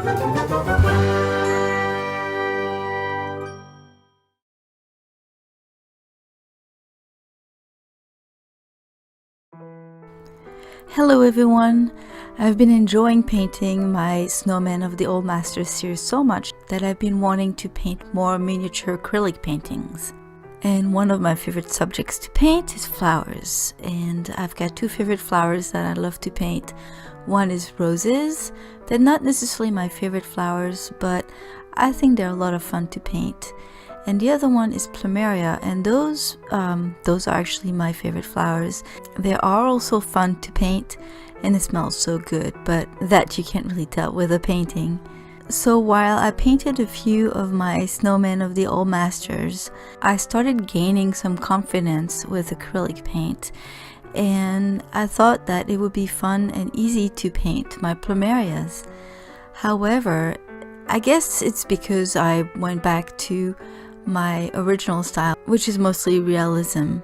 Hello everyone! I've been enjoying painting my Snowman of the Old Masters series so much that I've been wanting to paint more miniature acrylic paintings. And one of my favorite subjects to paint is flowers. And I've got two favorite flowers that I love to paint. One is roses. They're not necessarily my favorite flowers, but I think they're a lot of fun to paint. And the other one is Plumeria, and those are actually my favorite flowers. They are also fun to paint, and it smells so good, but that you can't really tell with a painting. So while I painted a few of my snowmen of the old masters, I started gaining some confidence with acrylic paint, and I thought that it would be fun and easy to paint my Plumerias. However, I guess it's because I went back to my original style, which is mostly realism.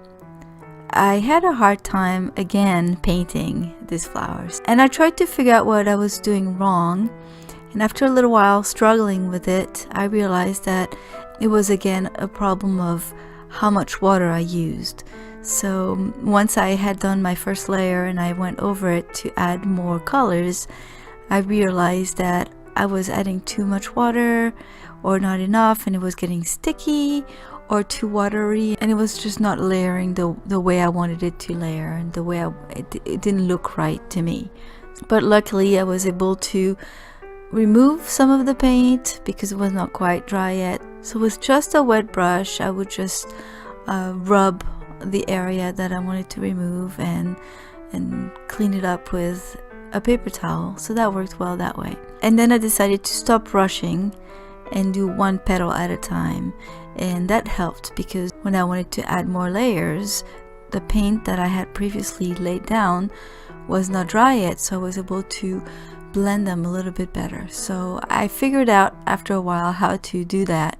I had a hard time again painting these flowers, and I tried to figure out what I was doing wrong, and after a little while struggling with it, I realized that it was again a problem of how much water I used. So once I had done my first layer and I went over it to add more colors, I realized that I was adding too much water or not enough, and it was getting sticky or too watery, and it was just not layering the way I wanted it to layer, and the way it didn't look right to me. But luckily I was able to remove some of the paint because it was not quite dry yet. So with just a wet brush I would just rub the area that I wanted to remove and clean it up with a paper towel. So that worked well that way. And then I decided to stop rushing and do one petal at a time, and that helped because when I wanted to add more layers, the paint that I had previously laid down was not dry yet, so I was able to blend them a little bit better. So I figured out after a while how to do that.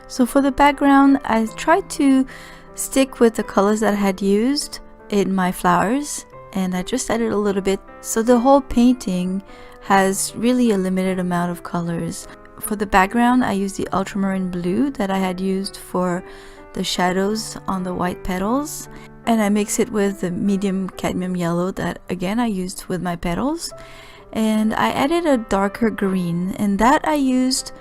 So for the background, I tried to stick with the colors that I had used in my flowers, and I just added a little bit, so the whole painting has really a limited amount of colors. For the background, I used the ultramarine blue that I had used for the shadows on the white petals, and I mix it with the medium cadmium yellow that again I used with my petals, and I added a darker green, and that I used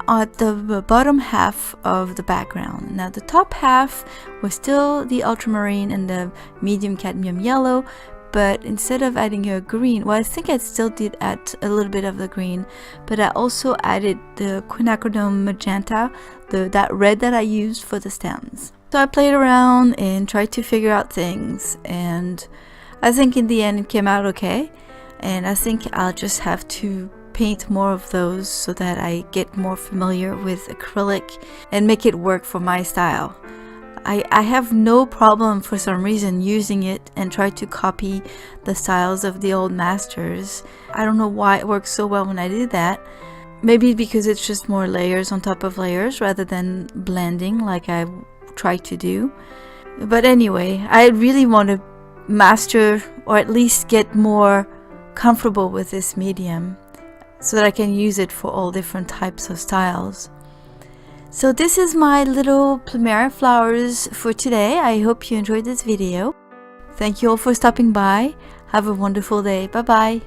at the bottom half of the background. Now the top half was still the ultramarine and the medium cadmium yellow, but instead of adding a green, well, I think I still did add a little bit of the green, but I also added the quinacridone magenta, that red that I used for the stems. So I played around and tried to figure out things, and I think in the end it came out okay, and I think I'll just have to paint more of those so that I get more familiar with acrylic and make it work for my style. I have no problem for some reason using it and try to copy the styles of the old masters. I don't know why it works so well when I did that. Maybe because it's just more layers on top of layers rather than blending like I try to do. But anyway, I really want to master or at least get more comfortable with this medium so that I can use it for all different types of styles. So this is my little Plumeria flowers for today. I hope you enjoyed this video. Thank you all for stopping by. Have a wonderful day. Bye bye.